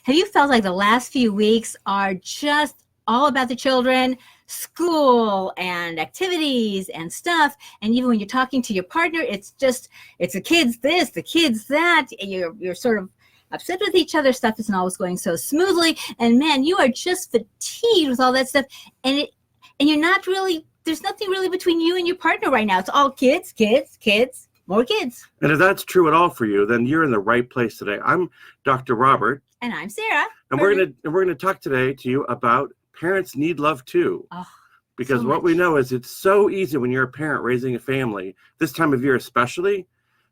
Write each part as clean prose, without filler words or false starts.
Have you felt like the last few weeks are just all about the children, school and activities and stuff? And even when you're talking to your partner, it's the kids this, the kids that. And you're sort of upset with each other. Stuff isn't always going so smoothly. And man, you are just fatigued with all that stuff. And you're not really, there's nothing really between you and your partner right now. It's all kids, kids, kids, more kids. And if that's true at all for you, then you're in the right place today. I'm Dr. Robert. And I'm Sarah. And we're gonna talk today to you about parents need love too. Oh, because so what much. we know is it's so easy when you're a parent raising a family, this time of year especially,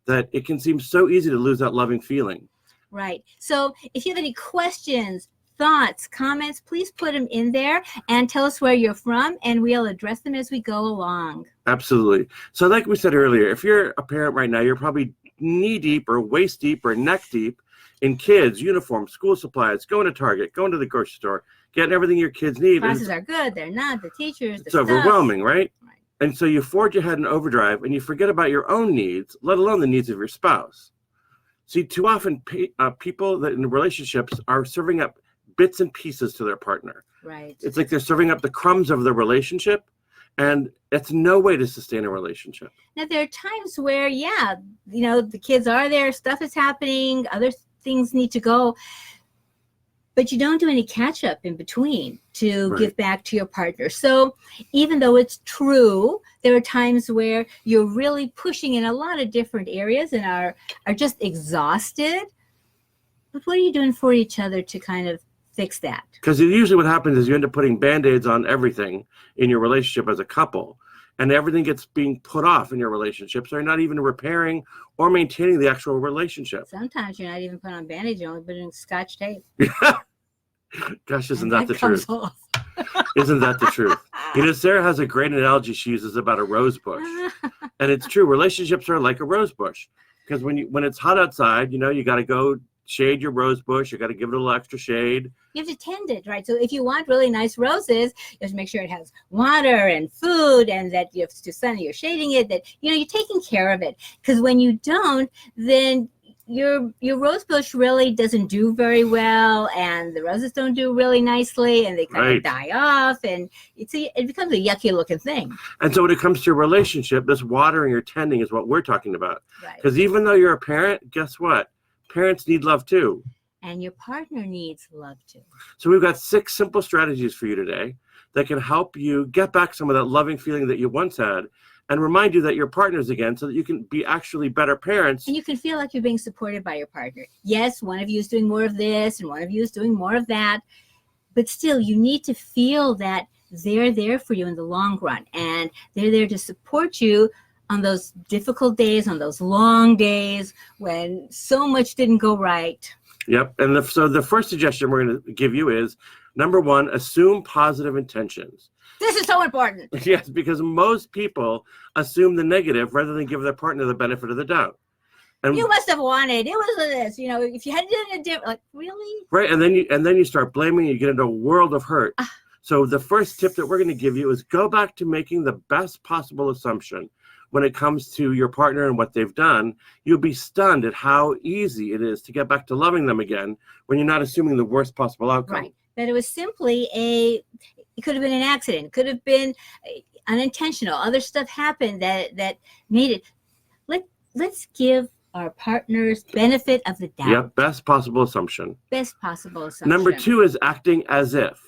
that it can seem so easy to lose that loving feeling. Right. So if you have any questions, thoughts, comments, please put them in there and tell us where you're from, and we'll address them as we go along. Absolutely. So like we said earlier, if you're a parent right now, you're probably knee deep or waist deep or neck deep in kids, uniforms, school supplies, going to Target, going to the grocery store, getting everything your kids need. Prices are good. They're not. The teachers, it's overwhelming, right? And so you forge ahead in overdrive and you forget about your own needs, let alone the needs of your spouse. See, too often people that in relationships are serving up bits and pieces to their partner. Right. It's like they're serving up the crumbs of the relationship, and it's no way to sustain a relationship. Now, there are times where, the kids are there, stuff is happening, other things need to go, but you don't do any catch up in between to give back to your partner. So even though it's true, there are times where you're really pushing in a lot of different areas and are just exhausted. But what are you doing for each other to kind of fix that? Because usually what happens is you end up putting Band-Aids on everything in your relationship as a couple, and everything gets being put off in your relationship, so you're not even repairing or maintaining the actual relationship. Sometimes you're not even putting on Band-Aids, you're only putting on Scotch tape. Gosh, isn't that the truth? Isn't that the truth? Sarah has a great analogy she uses about a rose bush. And it's true. Relationships are like a rose bush. Because when it's hot outside, you got to go shade your rose bush. You got to give it a little extra shade. You have to tend it, right? So if you want really nice roses, you have to make sure it has water and food, and that you have to sun, you're shading it, that, you're taking care of it. Because when you don't, then your rose bush really doesn't do very well, and the roses don't do really nicely, and they kind of die off, and it becomes a yucky looking thing. And so when it comes to your relationship, this watering or tending is what we're talking about. Because even though you're a parent, guess what? Parents need love too. And your partner needs love too. So we've got 6 simple strategies for you today that can help you get back some of that loving feeling that you once had, and remind you that you're partners again, so that you can be actually better parents. And you can feel like you're being supported by your partner. Yes, one of you is doing more of this and one of you is doing more of that. But still, you need to feel that they're there for you in the long run. And they're there to support you on those difficult days, on those long days when so much didn't go right. Yep. And so the first suggestion we're going to give you is, number 1, assume positive intentions. This is so important. Yes, because most people assume the negative rather than give their partner the benefit of the doubt. And you must have wanted, it was this, if you had done it different, like, really? Right, and then you start blaming, you get into a world of hurt. So the first tip that we're going to give you is go back to making the best possible assumption when it comes to your partner and what they've done. You'll be stunned at how easy it is to get back to loving them again when you're not assuming the worst possible outcome. Right, that it was simply it could have been an accident. It could have been unintentional. Other stuff happened that made it. Let's give our partners benefit of the doubt. Yep, best possible assumption. Best possible assumption. Number 2 is acting as if.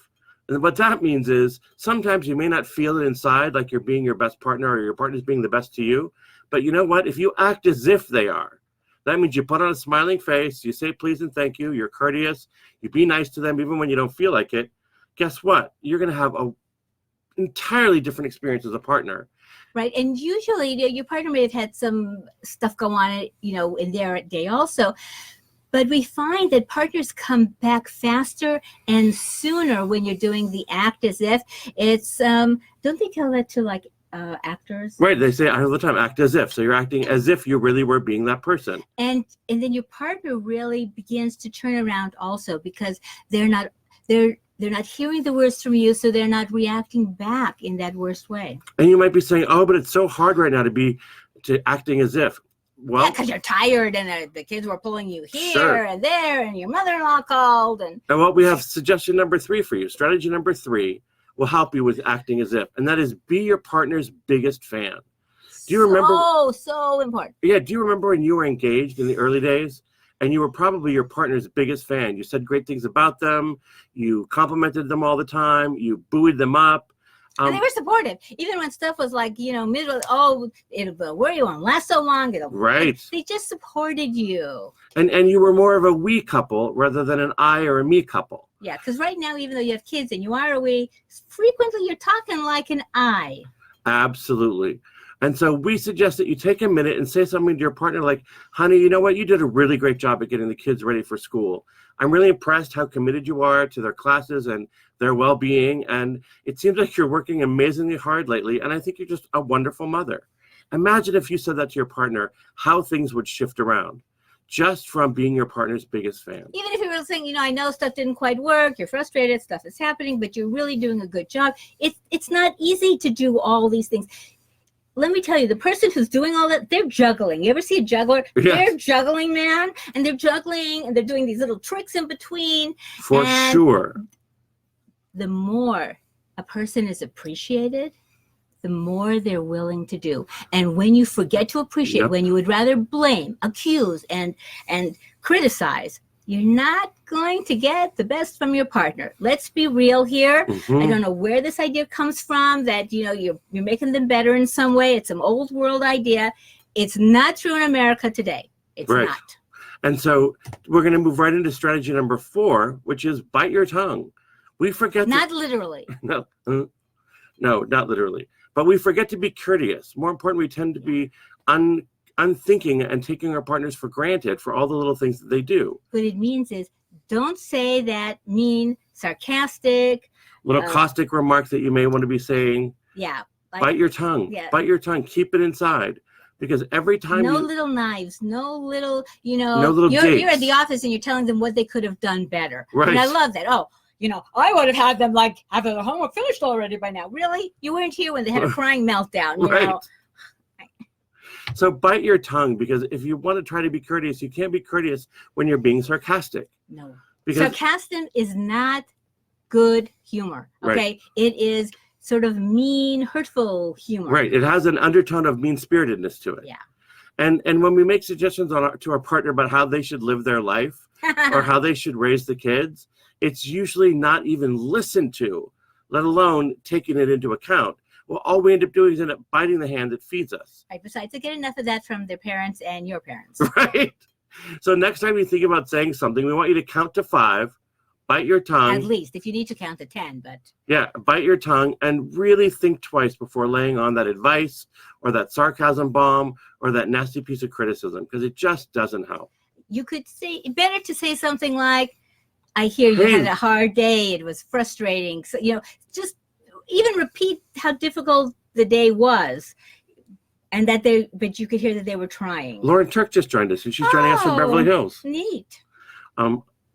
And what that means is sometimes you may not feel it inside like you're being your best partner or your partner's being the best to you. But you know what? If you act as if they are, that means you put on a smiling face, you say please and thank you, you're courteous, you be nice to them even when you don't feel like it. Guess what? You're going to have an entirely different experience as a partner. Right. And usually your partner may have had some stuff go on, in their day also. But we find that partners come back faster and sooner when you're doing the act as if. It's, don't they tell that to actors? Right. They say all the time, act as if. So you're acting as if you really were being that person. And then your partner really begins to turn around also, because they're not hearing the worst from you, so they're not reacting back in that worst way. And you might be saying, oh, but it's so hard right now to acting as if. Well, because you're tired and the kids were pulling you here sure. and there, and your mother-in-law called. And what we have suggestion number 3 for you. Strategy number 3 will help you with acting as if, and that is be your partner's biggest fan. Do you remember? So important. Yeah. Do you remember when you were engaged in the early days and you were probably your partner's biggest fan? You said great things about them. You complimented them all the time. You buoyed them up. And they were supportive, even when stuff was like, middle. Oh, where you won't last so long. Right. They just supported you. And you were more of a we couple rather than an I or a me couple. Yeah, because right now, even though you have kids and you are a we, frequently you're talking like an I. Absolutely. And so we suggest that you take a minute and say something to your partner like, honey, you know what? You did a really great job at getting the kids ready for school. I'm really impressed how committed you are to their classes and their well-being. And it seems like you're working amazingly hard lately. And I think you're just a wonderful mother. Imagine if you said that to your partner, how things would shift around just from being your partner's biggest fan. Even if you were saying, I know stuff didn't quite work, you're frustrated, stuff is happening, but you're really doing a good job. It's not easy to do all these things. Let me tell you, the person who's doing all that, they're juggling. You ever see a juggler? Yes. They're juggling, man. And they're juggling and they're doing these little tricks in between. For sure. The more a person is appreciated, the more they're willing to do. And when you forget to appreciate, when you would rather blame, accuse, and criticize, you're not going to get the best from your partner. Let's be real here. Mm-hmm. I don't know where this idea comes from that, you're making them better in some way. It's some old world idea. It's not true in America today. It's not. And so we're going to move right into strategy number 4, which is bite your tongue. We forget not literally. No, not literally. But we forget to be courteous. More important, we tend to be unthinking and taking our partners for granted for all the little things that they do. What it means is don't say that mean, sarcastic, little caustic remarks that you may want to be saying. Yeah. Bite your tongue. Yeah. Bite your tongue. Keep it inside. Because every time little knives, no little you're at the office and you're telling them what they could have done better. Right. And I love that. Oh, I would have had them have their homework finished already by now. Really? You weren't here when they had a crying meltdown, right. So bite your tongue, because if you want to try to be courteous, you can't be courteous when you're being sarcastic. No. Because sarcasm is not good humor. Okay. Right. It is sort of mean, hurtful humor. Right. It has an undertone of mean-spiritedness to it. Yeah. And when we make suggestions to our partner about how they should live their life or how they should raise the kids, it's usually not even listened to, let alone taking it into account. Well, all we end up doing is end up biting the hand that feeds us. Right. Besides, they get enough of that from their parents and your parents. Right. So next time you think about saying something, we want you to count to 5, bite your tongue. At least, if you need to count to 10, but. Yeah, bite your tongue and really think twice before laying on that advice or that sarcasm bomb or that nasty piece of criticism, because it just doesn't help. You could say, better to say something like, I hear you had a hard day. It was frustrating. So, just even repeat how difficult the day was, and but you could hear that they were trying. Lauren Turk just joined us, and she's joining us from Beverly Hills. Neat.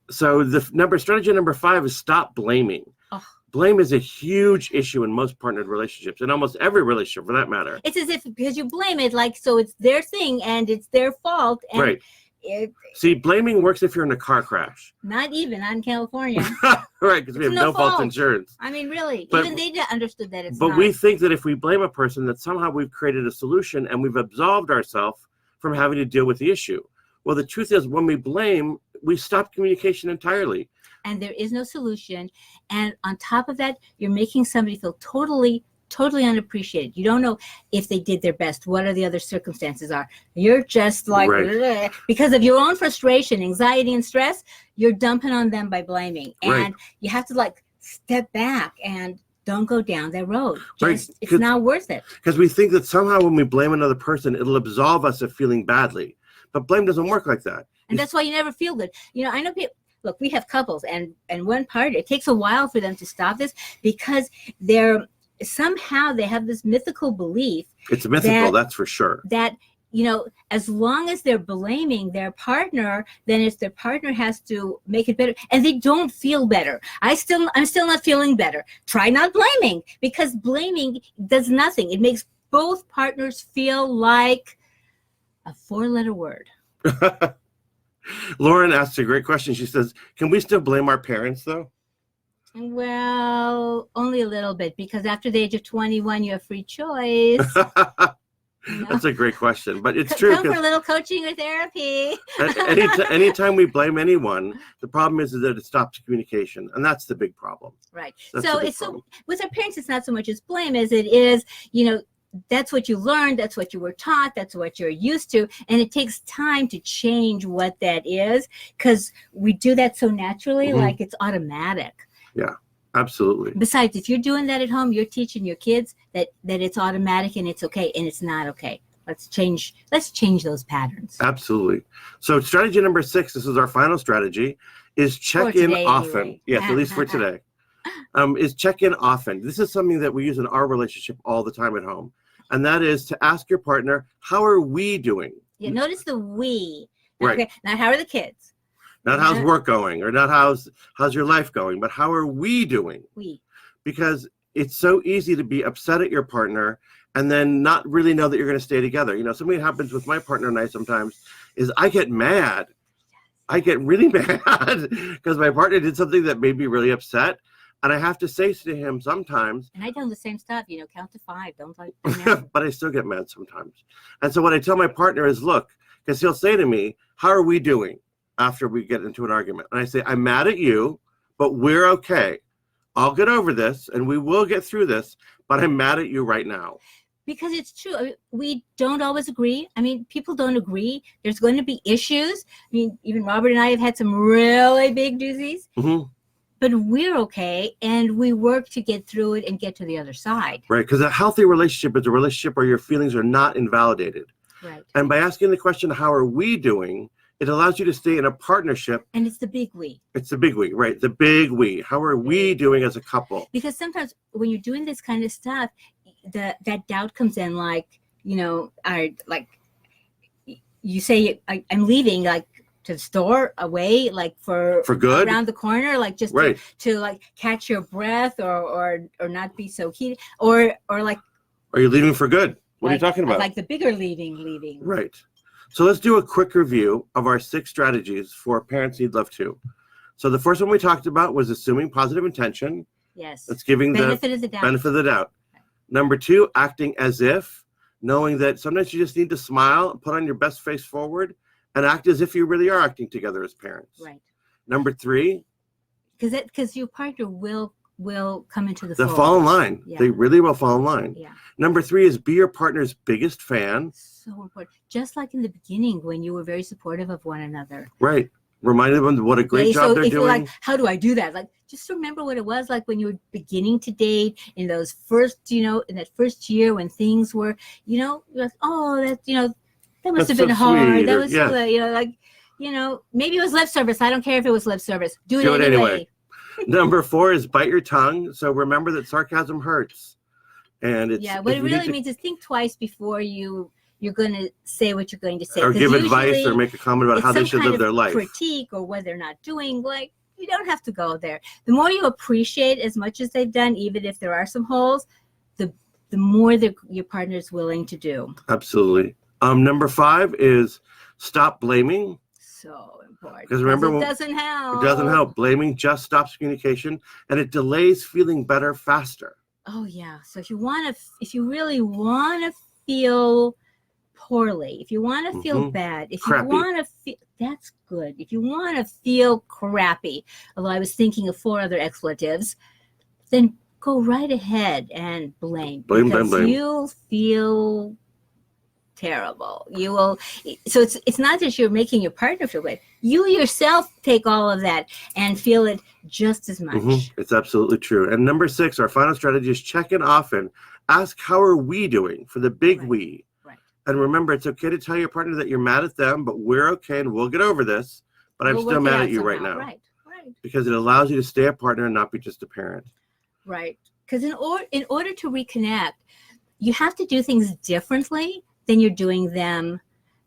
So strategy number 5 is stop blaming. Oh. Blame is a huge issue in most partnered relationships, in almost every relationship for that matter. It's as if, because you blame it so it's their thing and it's their fault. And right. See, blaming works if you're in a car crash. Not even in California. Right, because we have no fault insurance. I mean, really, but, even they understood that it's But not. we think that if we blame a person, that somehow we've created a solution and we've absolved ourselves from having to deal with the issue. Well, the truth is, when we blame, we stop communication entirely. And there is no solution. And on top of that, you're making somebody feel totally unappreciated. You don't know if they did their best, what are the other circumstances are. You're just right. Because of your own frustration, anxiety, and stress, you're dumping on them by blaming. And right. you have to step back and don't go down that road. Right. It's not worth it. Because we think that somehow when we blame another person, it'll absolve us of feeling badly. But blame doesn't work like that. And that's why you never feel good. I know people, look, we have couples and one part, it takes a while for them to stop this because somehow they have this mythical belief. It's mythical, that's for sure. That, as long as they're blaming their partner, then it's their partner has to make it better. And they don't feel better. I'm still not feeling better. Try not blaming, because blaming does nothing. It makes both partners feel like A 4-letter word. Lauren asks a great question. She says, can we still blame our parents, though? Well, only a little bit, because after the age of 21, you have free choice. That's a great question, but it's true. Come for a little coaching or therapy. Anytime we blame anyone, the problem is that it stops communication, and that's the big problem. Right. That's So it's so with our parents, it's not so much as blame as it is, that's what you learned, that's what you were taught, that's what you're used to, and it takes time to change what that is, because we do that so naturally, like it's automatic. Yeah, absolutely. Besides, if you're doing that at home, you're teaching your kids that it's automatic and it's okay, and it's not okay. Let's change those patterns. Absolutely. So strategy number 6, this is our final strategy, is check in often. Anyway. Yes, at least for today. Is check in often. This is something that we use in our relationship all the time at home. And that is to ask your partner, how are we doing? Yeah, notice the we. Right. Okay, now how are the kids? Not how's work going, or not how's your life going, but how are we doing? We. Because it's so easy to be upset at your partner and then not really know that you're going to stay together. Something that happens with my partner and I sometimes is I get mad. I get really mad because my partner did something that made me really upset. And I have to say to him sometimes. And I do the same stuff, count to 5. Don't like. But I still get mad sometimes. And so what I tell my partner is, look, because he'll say to me, how are we doing after we get into an argument? And I say, I'm mad at you, but we're okay. I'll get over this and we will get through this, but I'm mad at you right now. Because it's true. We don't always agree. People don't agree. There's going to be issues. Even Robert and I have had some really big doozies. Mm-hmm. But we're okay, and we work to get through it and get to the other side. Right, because a healthy relationship is a relationship where your feelings are not invalidated. Right. And by asking the question, how are we doing, it allows you to stay in a partnership. And it's the big we. It's the big we, right? The big we. How are we doing as a couple? Because sometimes when you're doing this kind of stuff, that doubt comes in, you say, I'm leaving, to the store, away, for good, around the corner, just right. to catch your breath or not be so heated, or are you leaving for good? What are you talking about? Like the bigger leaving. Right. So let's do a quick review of our 6 strategies for Parents Need Love Too. So the first one we talked about was assuming positive intention. Yes. That's giving benefit of the doubt. Benefit of the doubt. Right. Number 2, acting as if, knowing that sometimes you just need to smile, put on your best face forward, and act as if you really are acting together as parents. Right. Number 3. Because your partner will come into the They'll fold. fall in line. Yeah. They really will fall in line. Yeah. Number 3 is be your partner's biggest fan. So important. Just like in the beginning when you were very supportive of one another. Right. Reminding them what a great job they're doing. You're how do I do that? Just remember what it was like when you were beginning to date in those first, in that first year when things were, you're like, oh, that must have been hard. Sweet. That was maybe it was lip service. I don't care if it was lip service. Do it anyway. Number 4 is bite your tongue. So remember that sarcasm hurts. And it's what it really means is think twice before you're going to say what you're going to say. Or give advice or make a comment about how they should live their life. Critique or what they're not doing. You don't have to go there. The more you appreciate as much as they've done, even if there are some holes, the more your partner is willing to do. Absolutely. Number 5 is stop blaming. So important. Because remember, it doesn't help. It doesn't help. Blaming just stops communication, and it delays feeling better faster. Oh yeah. So if you really want to feel poorly, if you want to feel bad, if crappy. You want to feel, that's good. If you want to feel crappy, although I was thinking of 4 other expletives, then go right ahead and blame. Blame. You'll feel terrible. You will. So it's not that you're making your partner feel bad. You yourself take all of that and feel it just as much. It's absolutely true. And number 6, our final strategy is check in often. Ask how are we doing for the big we. Right. And remember, it's okay to tell your partner that you're mad at them, but we're okay and we'll get over this. But I'm still mad at you right now. Right. Because it allows you to stay a partner and not be just a parent. Right. Because in order to reconnect, you have to do things differently than you're doing them,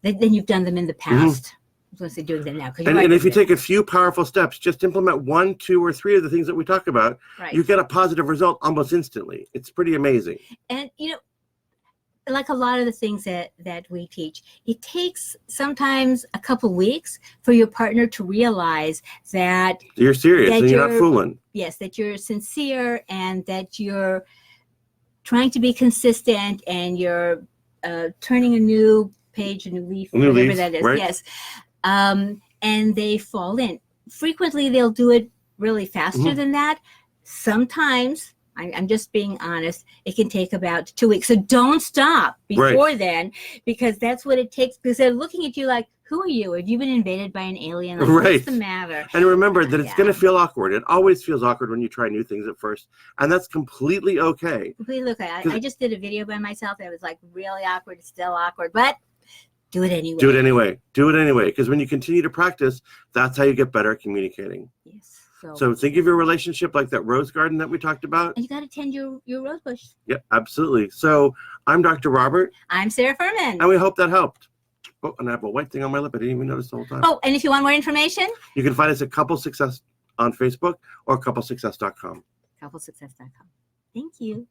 than you've done them in the past. I was going to say doing them now. And if you take a few powerful steps, just implement 1, 2, or 3 of the things that we talk about, you get a positive result almost instantly. It's pretty amazing. And, like a lot of the things that we teach, it takes sometimes a couple weeks for your partner to realize that You're serious and you're not fooling. Yes, that you're sincere and that you're trying to be consistent and you're turning a new page, a new leaf, whatever that is. Right? Yes. And they fall in. Frequently, they'll do it really faster than that. Sometimes, I'm just being honest, it can take about 2 weeks. So don't stop before then, because that's what it takes. Because they're looking at you like, who are you? Have you been invaded by an alien? Like, what's the matter? And remember that it's going to feel awkward. It always feels awkward when you try new things at first. And that's completely okay. Completely okay. I just did a video by myself that was like really awkward. It's still awkward, but do it anyway. Do it anyway. Do it anyway. Because when you continue to practice, that's how you get better at communicating. Yes. So think of your relationship like that rose garden that we talked about. And you got to tend your rose bush. Yeah, absolutely. So I'm Dr. Robert. I'm Sarah Furman. And we hope that helped. Oh, and I have a white thing on my lip. I didn't even notice the whole time. Oh, and if you want more information, you can find us at Couple Success on Facebook or couplesuccess.com. Couplesuccess.com. Thank you.